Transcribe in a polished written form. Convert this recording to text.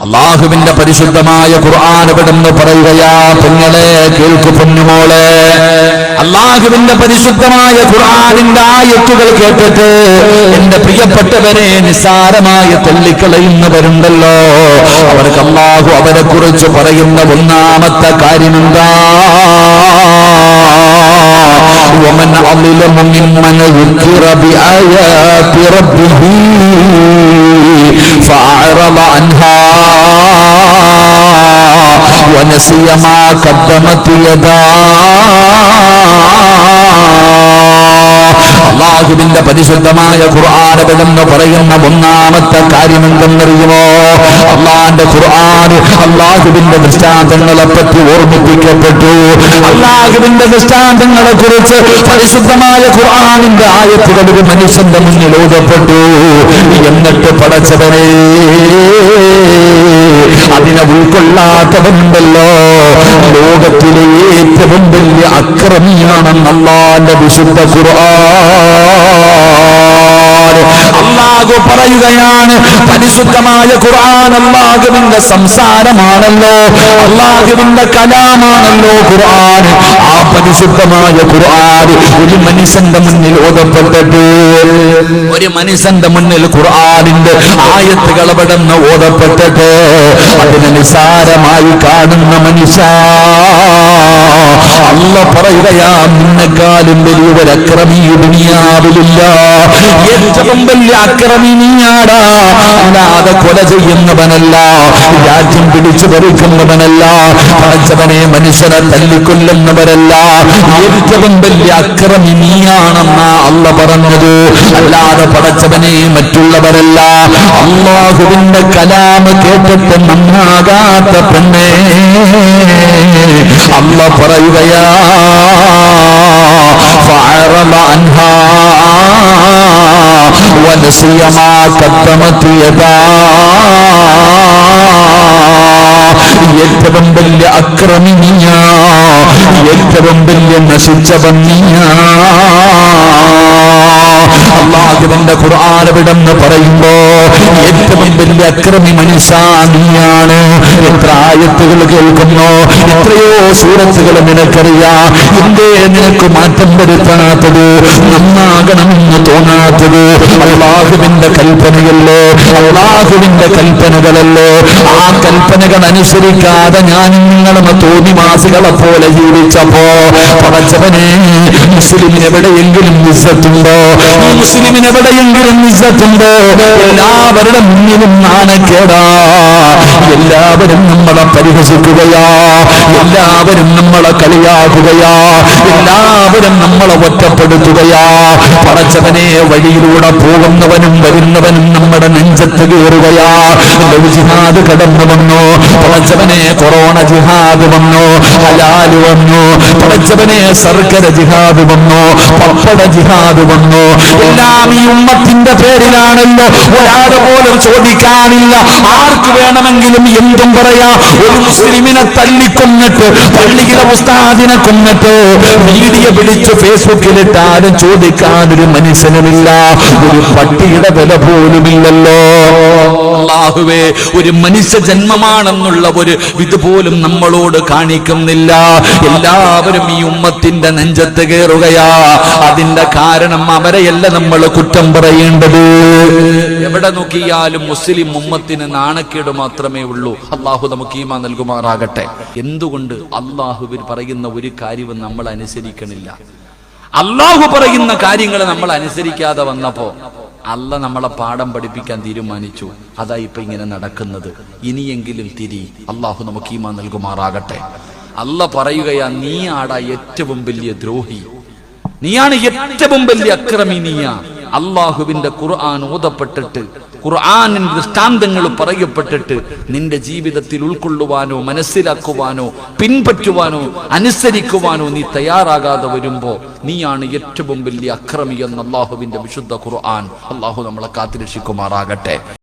അല്ലാഹുവിന്റെ പരിശുദ്ധമായ ഖുർആൻ ഇവിടുന്ന് പറയുകയാ, പെങ്ങളെ കേൾക്കു പൊന്നുമോളെ, അല്ലാഹുവിന്റെ പരിശുദ്ധമായ ഖുർആനിന്റെ ആയത്തുകൾ കേട്ടിട്ട് എന്റെ പ്രിയപ്പെട്ടവരെ നിസ്സാരമായി തള്ളിക്കളയുന്നവരുണ്ടല്ലോ. അവർക്ക് അല്ലാഹു അവരെ കുറിച്ച് പറയുന്ന ഒന്നാമത്തെ കാര്യമെന്താ? ومن أظلم ممن ذكر بآيات ربه فأعرض عنها ونسي ما قدمت يداه. അല്ലാഹുവിന്റെ പരിശുദ്ധമായ ഖുർആൻ എന്ന് പറയുന്ന ഒന്നാമത്തെ കാര്യം എന്തെന്നറിയുമോ? അല്ലാഹുവിന്റെ ഖുർആൻ അല്ലാഹുവിന്റെ ദൃഷ്ടാന്തങ്ങളെ പറ്റി ഓർമ്മിപ്പിക്കപ്പെട്ടു. അല്ലാഹുവിന്റെ ദൃഷ്ടാന്തങ്ങളെ കുറിച്ച് പരിശുദ്ധമായ ഖുർആനിന്റെ ആയത്തുകൾ ഒരു മനുഷ്യന്റെ മുന്നിൽ ഓതപ്പെട്ടു. എന്നിട്ട് പടച്ചവനെ അതിനെ ഉൾക്കൊള്ളാത്തവനുണ്ടല്ലോ, ലോകത്തിലെ ഏറ്റവും വലിയ അക്രമിയാണെന്ന് അല്ലാഹുവിന്റെ വിശുദ്ധ ഖുർആൻ. അല്ലാഹു പറയുകയാണ്, പരിശുദ്ധമായ ഖുർആൻ അല്ലാഹുവിന്റെ സംസാരമാണല്ലോ, അല്ലാഹുവിന്റെ കലാമാണല്ലോ ഖുർആൻ. ആ പരിശുദ്ധമായ ഖുർആൻ ഒരു മനുഷ്യന്റെ മുന്നിൽ ഓതപ്പെട്ടിട്ട്, ഒരു മനുഷ്യന്റെ മുന്നിൽ ഖുർആനിന്റെ ആയത്തുകൾ അവിടുന്ന് ഓതപ്പെട്ടിട്ട് അതിനെ നിസാരമായി കാണുന്ന മനുഷ്യ, അല്ലാഹു പറയുകയാ, നിന്നെക്കാളും വലിയൊരു അക്രമി ദുനിയാവിലില്ല. ഏറ്റവും വലിയ അക്രമി നീയാടാ. അല്ലാതെ കൊല ചെയ്യുന്നവനല്ല, രാജ്യം പിടിച്ചു പറിക്കുന്നവനല്ല, പടച്ചവനെ മനുഷ്യനെ തല്ലിക്കൊല്ലുന്നവരല്ല. ഏറ്റവും വലിയ അക്രമി നീയാണെന്നാ അല്ലാഹു പറഞ്ഞത്, അല്ലാതെ പടച്ചവനെ മറ്റുള്ളവരല്ല. അല്ലാഹുവിന്റെ കലാം കേട്ടിട്ട് നന്നാകാത്ത പെണ്ണേ, അല്ലാഹു പറയുകയാ, فأعرض عنها ونسي ما قدمت يداه. ഏറ്റവും വലിയ അക്രമിനിയാ, ഏറ്റവും വലിയ നശിച്ചവൻ നീയാ. അല്ലാഹുവിന്റെ ഖുർആൻ വിടെന്ന് പറയുമ്പോ ഏറ്റവും വലിയ അക്രമി മനുഷ്യ നീയാണ്. എത്ര ആയത്തുകൾ കേൾക്കുന്നു, എത്രയോ സൂറത്തുകൾ നിനക്കറിയാം. എന്തേ നിനക്ക് മാറ്റം വരുത്താത്തത്, നന്നാകണമെന്ന് തോന്നാത്തത്? അല്ലാഹുവിന്റെ കൽപ്പനയല്ലേ, അല്ലാഹുവിന്റെ കൽപ്പനകളല്ലേ. ആ കൽപ്പനകൾ അനുസരിക്കാതെ ഞാനും നിങ്ങളും തോന്നിവാസികളെ പോലെ ജീവിച്ചപ്പോ പടച്ചവനെ, മുസ്ലിമിന് എവിടെയെങ്കിലും ഇസ്സത്തുണ്ടോ? മുസ്ലിമിന് എവിടെയെങ്കിലും ഇസ്സത്തുണ്ടോ? എല്ലാവരുടെ മുന്നിലും നാണക്കേടാ. എല്ലാവരും നമ്മളെ പരിഹസിക്കുകയാ, എല്ലാവരും നമ്മളെ കളിയാക്കുകയാ, എല്ലാവരും നമ്മളെ ഒറ്റപ്പെടുത്തുകയാ. പടച്ചവനെ, വഴിയിലൂടെ പോകുന്നവനും വരുന്നവനും നമ്മുടെ നെഞ്ചത്ത് കയറുകയാ. ജിഹാദ് കടന്നു വന്നു, പടച്ചവനെ കൊറോണ ജിഹാദ് വന്നു, ഹലാല് വന്നു, പടച്ചവനെ സർക്കര ജിഹാദ് വന്നു, പപ്പട ജിഹാദ് വന്നു. എല്ലാം ഈ ഉമ്മത്തിന്റെ പേരിലാണല്ലോ. ഒരാളെ പോലും ചോദിക്കാനില്ല, ആർക്ക് വേണമെങ്കിലും എന്തും പറയാ. ഒരു മുസ്ലിമിനെ തല്ലിക്കൊന്നിട്ട്, പള്ളിയിലെ ഉസ്താദിനെ കൊന്നിട്ട് മീഡിയ പിടിച്ച് ഫേസ്ബുക്കിലിട്ട് ആരും ചോദിക്കാനൊരു മനുഷ്യനുമില്ല. ഒരു പട്ടിയുടെ വില പോലുമില്ലല്ലോ. അല്ലാഹുവേ, ഒരു മനുഷ്യ ജന്മമാണെന്നുള്ള ഒരു ഇതുപോലും നമ്മളോട് കാണിക്കുന്നില്ല. എല്ലാവരും ഈ ഉമ്മത്തിന്റെ നെഞ്ചത്ത് കയറുകയാ. അതിന്റെ കാരണം അവരെയല്ല നമ്മൾ കുറ്റം പറയേണ്ടത്. എവിടെ നോക്കിയാലും മുസ്ലിം ഉമ്മത്തിന് നാണക്കേട് മാത്രമേ ഉള്ളൂ. അല്ലാഹു നമുക്ക് ഈമാൻ നൽകുമാറാകട്ടെ. എന്തുകൊണ്ട് അല്ലാഹുവിൽ പറയുന്ന ഒരു കാര്യവും നമ്മൾ അനുസരിക്കണില്ല? അല്ലാഹു പറയുന്ന കാര്യങ്ങൾ നമ്മൾ അനുസരിക്കാതെ വന്നപ്പോ അല്ലാഹ് നമ്മളെ പാഠം പഠിപ്പിക്കാൻ തീരുമാനിച്ചു. അതാ ഇപ്പൊ ഇങ്ങനെ നടക്കുന്നത്. ഇനിയെങ്കിലും തിരി. അല്ലാഹു നമുക്ക് ഈമാൻ നൽകുമാറാകട്ടെ. അല്ലാഹ് പറയുകയാ, നീ ആടാ ഏറ്റവും വലിയ ദ്രോഹി, നീയാണ് ഏറ്റവും വലിയ അക്രമി. നീയാ. അല്ലാഹുവിന്റെ ഖുർആൻ ഓതപ്പെട്ടിട്ട്, ഖുർആനിന്റെ ദൃഷ്ടാന്തങ്ങൾ പറയപ്പെട്ടിട്ട് നിന്റെ ജീവിതത്തിൽ ഉൾക്കൊള്ളുവാനോ മനസ്സിലാക്കുവാനോ പിൻപറ്റുവാനോ അനുസരിക്കുവാനോ നീ തയ്യാറാകാതെ വരുമ്പോ നീയാണ് ഏറ്റവും വലിയ അക്രമി എന്ന് അല്ലാഹുവിന്റെ വിശുദ്ധ ഖുർആൻ. അല്ലാഹു നമ്മളെ കാത്തുരക്ഷിക്കുമാറാകട്ടെ.